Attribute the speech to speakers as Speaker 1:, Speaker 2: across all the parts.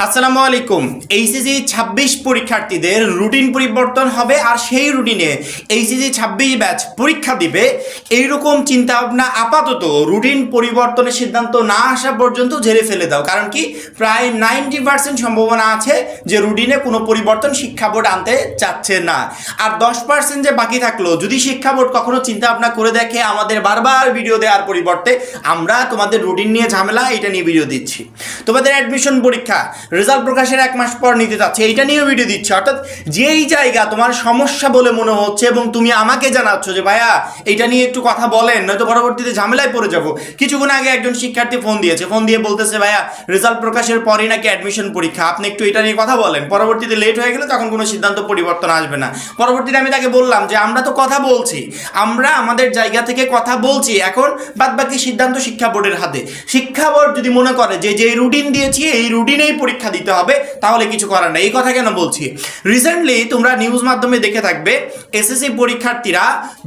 Speaker 1: আসসালামু আলাইকুম। এইচএসসি 26 পরীক্ষার্থীদের রুটিন পরিবর্তন হবে আর সেই রুটিনে এইচএসসি 26 ব্যাচ পরীক্ষা দিবে এইরকম চিন্তা ভাবনা আপাতত রুটিন পরিবর্তনের সিদ্ধান্ত না আসা পর্যন্ত ঝেড়ে ফেলে দাও। কারণ কি প্রায় 90% সম্ভাবনা আছে যে রুটিনে কোনো পরিবর্তন শিক্ষা বোর্ড আনতে চাচ্ছে না। আর 10% যে বাকি থাকলো, যদি শিক্ষা বোর্ড কখনো চিন্তা ভাবনা করে দেখে আমাদের বারবার ভিডিও দেওয়ার পরিবর্তে আমরা তোমাদের রুটিন নিয়ে ঝামেলা এটা নিয়ে ভিডিও দিচ্ছি। তোমাদের অ্যাডমিশন পরীক্ষা রেজাল্ট প্রকাশের 1 মাস পর নিতে যাচ্ছে, এইটা নিয়েও ভিডিও দিচ্ছে। অর্থাৎ যেই জায়গা তোমার সমস্যা বলে মনে হচ্ছে এবং তুমি আমাকে জানাচ্ছ যে ভাইয়া এইটা নিয়ে একটু কথা বলেন, নয়তো পরবর্তীতে ঝামেলায় পড়ে যাব। কিছুক্ষণ আগে একজন শিক্ষার্থী ফোন দিয়ে বলতেছে ভাইয়া রেজাল্ট প্রকাশের পরই নাকি অ্যাডমিশন পরীক্ষা, আপনি একটু এটা নিয়ে কথা বলেন। পরবর্তীতে লেট হয়ে গেলে তখন কোনো সিদ্ধান্ত পরিবর্তন আসবে না। পরবর্তীতে আমি তাকে বললাম যে আমরা তো কথা বলছি, আমরা আমাদের জায়গা থেকে কথা বলছি, এখন বাদবাকি সিদ্ধান্ত শিক্ষা বোর্ডের হাতে। শিক্ষা বোর্ড যদি মনে করে যে যে রুটিন দিয়েছি এই রুটিনেই পরীক্ষা দিতে হবে, তাহলে কিছু করার নেই। এই কথা কেন বলছি, রিসেন্টলি তোমরা নিউজ মাধ্যমে দেখে থাকবে এসএসসি পরীক্ষার্থীরা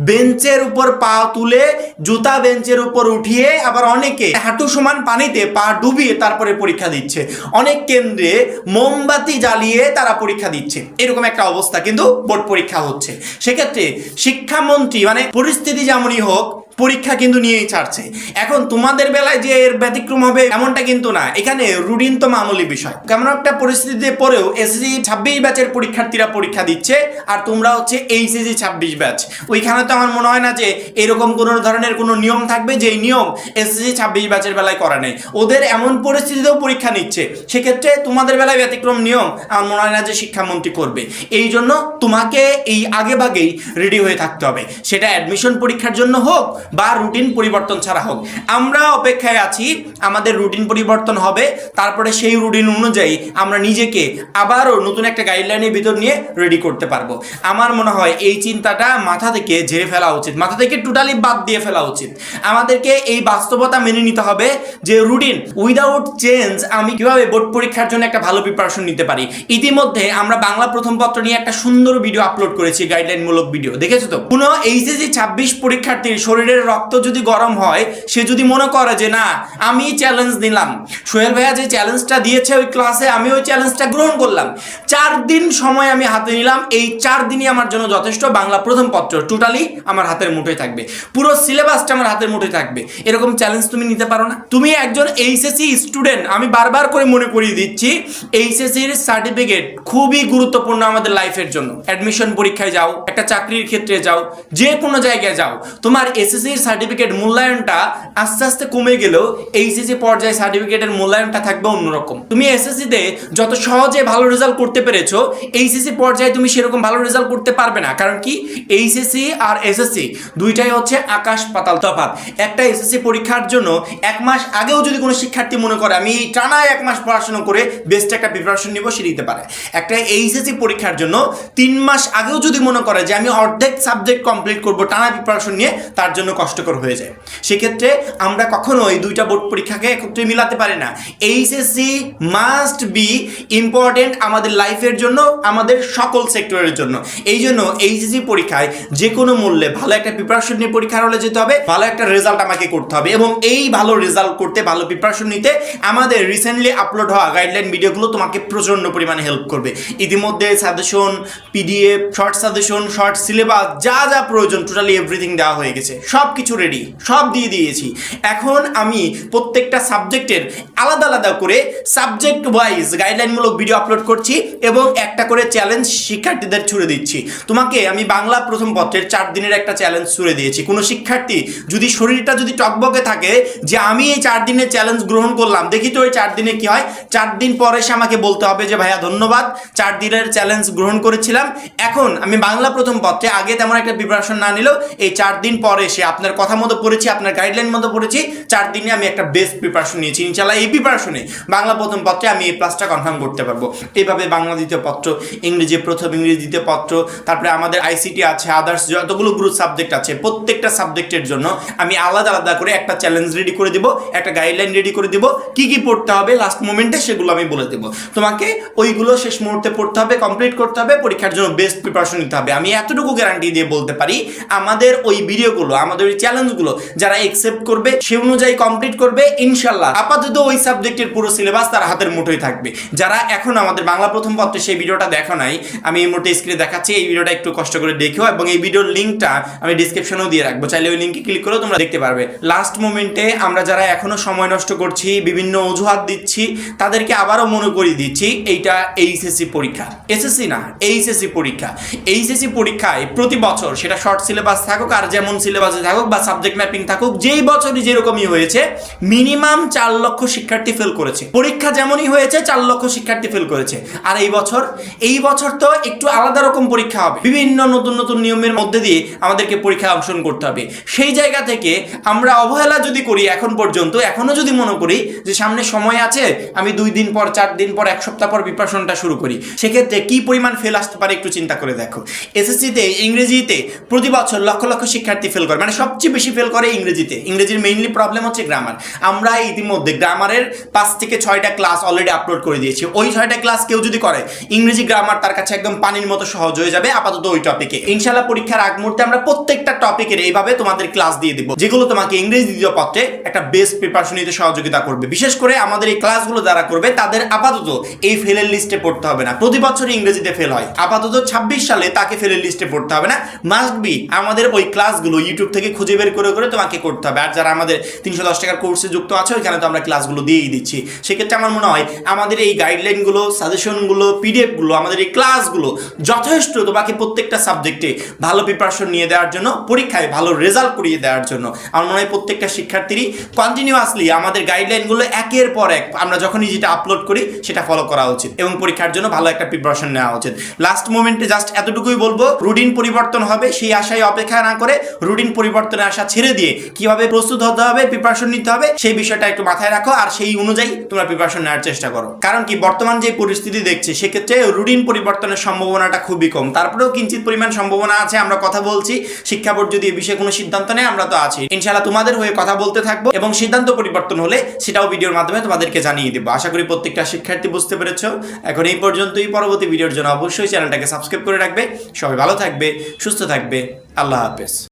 Speaker 1: বেঞ্চের উপর পা তুলে জুতা বেঞ্চের উপর উঠিয়ে, আবার অনেকে হাঁটু সমান পানিতে পা ডুবিয়ে তারপরে পরীক্ষা দিচ্ছে। অনেক কেন্দ্রে মোমবাতি জ্বালিয়ে তারা পরীক্ষা দিচ্ছে। এরকম একটা অবস্থা, কিন্তু বোর্ড পরীক্ষা হচ্ছে। সেক্ষেত্রে শিক্ষামন্ত্রী মানে পরিস্থিতি যেমনই হোক পরীক্ষা কিন্তু নিয়েই ছাড়ছে। এখন তোমাদের বেলায় যে এর ব্যতিক্রম হবে এমনটা কিন্তু না, এখানে রুটিন তো মামুলি বিষয়। কেমন একটা পরিস্থিতিতে পরেও এসএসসি 26 ব্যাচের পরীক্ষার্থীরা পরীক্ষা দিচ্ছে আর তোমরা হচ্ছে এইচএসসি 26 ব্যাচ। ওইখানে তো আমার মনে হয় না যে এরকম কোনো ধরনের কোনো নিয়ম থাকবে যে নিয়ম এসএসসি 26 ব্যাচের বেলায় করা নেই। ওদের এমন পরিস্থিতিতেও পরীক্ষা নিচ্ছে, সেক্ষেত্রে তোমাদের বেলায় ব্যতিক্রম নিয়ম আমার মনে হয় না যে শিক্ষামন্ত্রী করবে। এই জন্য তোমাকে এই আগেভাগেই রেডি হয়ে থাকতে হবে, সেটা অ্যাডমিশন পরীক্ষার জন্য হোক বা রুটিন পরিবর্তন ছাড়া হোক। আমরা অপেক্ষায় আছি, আমাদের রুটিন পরিবর্তন হবে, তারপরে সেই রুটিন অনুযায়ী আমরা নিজেকে আবারও নতুন একটা গাইডলাইনের ভিতর নিয়ে রেডি করতে পারবো। আমার মনে হয় এই চিন্তাটা মাথা থেকে ঝেড়ে ফেলা উচিত, মাথা থেকে টোটালি বাদ দিয়ে ফেলা উচিত। আমাদেরকে এই বাস্তবতা মেনে নিতে হবে যে রুটিন উইদাউট চেঞ্জ আমি কিভাবে বোর্ড পরীক্ষার জন্য একটা ভালো প্রিপারেশন নিতে পারি। ইতিমধ্যে আমরা বাংলা প্রথম পত্র নিয়ে একটা সুন্দর ভিডিও আপলোড করেছি, গাইডলাইনমূলক ভিডিও, দেখেছো তো? কোনো এইচএসসি 26 পরীক্ষার্থীর শরীরের রক্ত যদি গরম হয়, সে যদি মনে করে যে না আমি চ্যালেঞ্জ নিলাম, সোহেল ভাইয়া যে চ্যালেঞ্জটা দিয়েছে ওই ক্লাসে আমি ওই চ্যালেঞ্জটা গ্রহণ করলাম, 4 দিন সময় আমি হাতে নিলাম, এই 4 দিনই আমার জন্য যথেষ্ট। বাংলা প্রথম পত্র টোটালি আমার হাতের মুঠোয় থাকবে, পুরো সিলেবাসটা আমার হাতের মুঠোয় থাকবে, এরকম চ্যালেঞ্জ তুমি নিতে পারো না? তুমি একজন এইচএসসি স্টুডেন্ট, আমি বারবার করে মনে করিয়ে দিচ্ছি এইচএসসির সার্টিফিকেট খুবই গুরুত্বপূর্ণ আমাদের লাইফের জন্য। অ্যাডমিশন পরীক্ষায় যাও, একটা চাকরির ক্ষেত্রে যাও, যে কোনো জায়গায় যাও, তোমার এসএসসি সার্টিফিকেট মূল্যায়নটা আস্তে আস্তে কমে গেলেও এইচএসসি পর্যায়ে সার্টিফিকেটের মূল্যায়নটা থাকবে অন্যরকম। তুমি এসএসসিতে যত সহজে ভালো রেজাল্ট করতে পেরেছো, এইচএসসি পর্যায়ে তুমি সেরকম ভালো রেজাল্ট করতে পারবে না। কারণ কি এইচএসসি আর এসএসসি দুইটাই হচ্ছে আকাশ পাতাল তফাৎ। একটা এসএসসি পরীক্ষার জন্য 1 মাস আগেও যদি কোনো শিক্ষার্থী মনে করে আমি টানা 1 মাস পড়াশোনা করে বেস্ট একটা প্রিপারেশন নিব, সে নিতে পারে। একটা এইচএসসি পরীক্ষার জন্য 3 মাস আগেও যদি মনে করে যে আমি অর্ধেক সাবজেক্ট কমপ্লিট করব টানা প্রিপারেশন নিয়ে, তার জন্য কষ্টকর হয়ে যায়। সেক্ষেত্রে আমরা কখনো এই দুইটা বোর্ড পরীক্ষাকে একত্রে মিলাতে পারি না। এইচএসসি মাস্ট বি ইম্পর্টেন্ট আমাদের লাইফের জন্য, আমাদের সকল সেক্টরের জন্য। এই জন্য এইচএসসি পরীক্ষায় যে কোনো মূল্যে ভালো একটা প্রিপারেশন নিয়ে পরীক্ষার হলে যেতে হবে, ভালো একটা রেজাল্ট আমাকে করতে হবে। এবং এই ভালো রেজাল্ট করতে, ভালো প্রিপারেশন নিতে আমাদের রিসেন্টলি আপলোড হওয়া গাইডলাইন ভিডিওগুলো তোমাকে প্রচণ্ড পরিমাণে হেল্প করবে। ইতিমধ্যে suggestion, PDF, short suggestion, short syllabus, যা যা প্রয়োজন টোটালি এভরিথিং দেওয়া হয়ে গেছে, সব কিছু রেডি, সব দিয়ে দিয়েছি। এখন আমি প্রত্যেকটা সাবজেক্টের আলাদা আলাদা করে সাবজেক্ট ওয়াইজ গাইডলাইনমূলক ভিডিও আপলোড করছি এবং একটা করে চ্যালেঞ্জ শিক্ষার্থীদের ছুড়ে দিচ্ছি। তোমাকে আমি বাংলা প্রথম পত্রের 4 দিনের একটা চ্যালেঞ্জ ছুড়ে দিয়েছি। কোনো শিক্ষার্থী যদি শরীরটা যদি টকবকে থাকে যে আমি এই 4 দিনের চ্যালেঞ্জ গ্রহণ করলাম, দেখি তো এই 4 দিনে কি হয়। 4 দিন পরে সে আমাকে বলতে হবে যে ভাইয়া ধন্যবাদ, 4 দিনের চ্যালেঞ্জ গ্রহণ করেছিলাম, এখন আমি বাংলা প্রথম পত্রে আগে তেমন একটা প্রিপারেশন না নিলেও এই 4 দিন পরে সে আপনার কথা মতো পড়েছি, আপনার গাইডলাইন মতো পড়েছি, 4 দিনে আমি একটা বেস্ট প্রিপারেশন নিয়েছি। ইনশাআল্লাহ এই প্রিপারেশনে বাংলা প্রথম পত্রে আমি এই প্লাসটা কনফার্ম করতে পারবো। এইভাবে বাংলা দ্বিতীয় পত্র, ইংরেজি প্রথম, ইংরেজি দ্বিতীয় পত্র, তারপরে আমাদের আইসিটি আছে, আদার্স যতগুলো গ্রুপ সাবজেক্ট আছে প্রত্যেকটা সাবজেক্টের জন্য আমি আলাদা আলাদা করে একটা চ্যালেঞ্জ রেডি করে দেবো, একটা গাইডলাইন রেডি করে দেবো, কি কি পড়তে হবে লাস্ট মোমেন্টে সেগুলো আমি বলে দেবো। তোমাকে ওইগুলো শেষ মুহূর্তে পড়তে হবে, কমপ্লিট করতে হবে, পরীক্ষার জন্য বেস্ট প্রিপারেশন নিতে হবে। আমি এতটুকু গ্যারান্টি দিয়ে বলতে পারি আমাদের ওই ভিডিওগুলো, আমাদের আমাদের ওই চ্যালেঞ্জগুলো যারা একসেপ্ট করবে সে অনুযায়ী কমপ্লিট করবে, ইনশাল্লাহ আপাতত ওই সাবজেক্টের পুরো সিলেবাস তার হাতের মুঠোয় থাকবে। যারা এখন আমাদের বাংলা প্রথম পত্রে সেই ভিডিওটা দেখা নাই, আমি এই মুহূর্তে স্ক্রিনে দেখাচ্ছি, এই ভিডিওটা একটু কষ্ট করে দেখো এবং এই ভিডিওর লিঙ্কটা আমি ডিসক্রিপশনেও দিয়ে রাখবো, চাইলে ওই লিঙ্কে ক্লিক করেও তোমরা দেখতে পারবে। লাস্ট মোমেন্টে আমরা যারা এখনো সময় নষ্ট করছি, বিভিন্ন অজুহাত দিচ্ছি, তাদেরকে আবারও মনে করিয়ে দিচ্ছি এইটা এইচএসসি পরীক্ষা, এসএসসি না, এইচএসসি পরীক্ষা। এইচএসসি পরীক্ষায় প্রতি বছর সেটা শর্ট সিলেবাস থাকুক আর যেমন সিলেবাসে থাকুক বা সাবজেক্ট ম্যাপিং থাকুক, যেই বছরই যেরকমই হয়েছে মিনিমাম 4 লক্ষ শিক্ষার্থী ফেল করেছে। পরীক্ষা যেমনই হয়েছে 4 লক্ষ শিক্ষার্থী ফেল করেছে। আর এই বছর তো একটু আলাদা রকম পরীক্ষা হবে, বিভিন্ন নতুন নতুন নিয়মের মধ্যে দিয়ে আমাদেরকে পরীক্ষায় অংশগ্রহণ করতে হবে। সেই জায়গা থেকে আমরা অবহেলা যদি করি এখন পর্যন্ত, এখনো যদি মনে করি যে সামনে সময় আছে, আমি 2 দিন পর, 4 দিন পর, 1 সপ্তাহ পর প্রিপারেশনটা শুরু করি, সেক্ষেত্রে কি পরিমাণ ফেল আসতে পারে একটু চিন্তা করে দেখো। এসএসসিতে ইংরেজিতে প্রতি বছর লক্ষ লক্ষ শিক্ষার্থী ফেল করে, মানে সবচেয়ে বেশি ফেল করে ইংরেজিতে। ইংরেজির মেইনলি প্রবলেম হচ্ছে গ্রামার। আমরা ইতিমধ্যে গ্রামারের 5 থেকে 6টা ক্লাস অলরেডি আপলোড করে দিয়েছি। ওই 6টা ক্লাস কেউ যদি করে, ইংরেজি গ্রামার তার কাছে একদম পানির মতো সহজ হয়ে যাবে আপাতত ওই টপিকে। ইনশাআল্লাহ পরীক্ষার আগ মুহূর্তে আমরা প্রত্যেকটা টপিকের এইভাবে তোমাদের ক্লাস দিয়ে দিব, যেগুলো তোমাকে ইংরেজি দ্বিতীয় পত্রে একটা বেস্ট প্রিপারেশন নিতে সহযোগিতা করবে। বিশেষ করে আমাদের এই ক্লাসগুলো যারা করবে তাদের আপাতত এই ফেলের লিস্টে পড়তে হবে না। প্রতি বছর ইংরেজিতে ফেল হয়, আপাতত 26 সালে তাকে ফেলের লিস্টে পড়তে হবে না। মাস্ট বি আমাদের ওই ক্লাসগুলো ইউটিউব থেকে খুঁজে বের করে করে তোমাকে করতে হবে। আর যারা আমাদের 310 টাকার কোর্সে যুক্ত আছে, ওইখানে তো আমরা ক্লাসগুলো দিয়েই দিচ্ছি। সেক্ষেত্রে আমার মনে হয় আমাদের এই গাইডলাইনগুলো, সাজেশনগুলো, পিডিএফগুলো, আমাদের এই ক্লাসগুলো যথেষ্ট তোমাকে প্রত্যেকটা সাবজেক্টে ভালো প্রিপারেশন নিয়ে দেওয়ার জন্য, পরীক্ষায় ভালো রেজাল্ট করিয়ে দেওয়ার জন্য। আমার মনে হয় প্রত্যেকটা শিক্ষার্থীরই কন্টিনিউয়াসলি আমাদের গাইডলাইনগুলো একের পর এক আমরা যখনই যেটা আপলোড করি সেটা ফলো করা উচিত এবং পরীক্ষার জন্য ভালো একটা প্রিপারেশন নেওয়া উচিত। লাস্ট মোমেন্টে জাস্ট এতটুকুই বলবো, রুটিন পরিবর্তন হবে সেই আশায় অপেক্ষা না করে রুটিন পরিবর্তনের আশা ছেড়ে দিয়ে কিভাবে প্রস্তুত হতে হবে, প্রিপারেশন নিতে হবে, সেই বিষয়টা একটু মাথায় রাখো আর সেই অনুযায়ী তোমরা প্রিপারেশন নেওয়ার চেষ্টা করো। কারণ কি, বর্তমান যে পরিস্থিতি দেখছি সেক্ষেত্রে রুটিন পরিবর্তনের সম্ভাবনাটা খুবই কম। তারপরেও কিঞ্চিত পরিমাণ সম্ভাবনা আছে, আমরা কথা বলছি। শিক্ষা বোর্ড যদি এই বিষয়ে কোনো সিদ্ধান্ত নেয়, আমরা তো আছি, ইনশাআল্লাহ তোমাদের হয়ে কথা বলতে থাকবো এবং সিদ্ধান্ত পরিবর্তন হলে সেটাও ভিডিওর মাধ্যমে তোমাদেরকে জানিয়ে দেবো। আশা করি প্রত্যেকটা শিক্ষার্থী বুঝতে পেরেছো। এখন এই পর্যন্তই। পরবর্তী ভিডিওর জন্য অবশ্যই চ্যানেলটাকে সাবস্ক্রাইব করে রাখবে। সবাই ভালো থাকবে, সুস্থ থাকবে। আল্লাহ হাফেজ।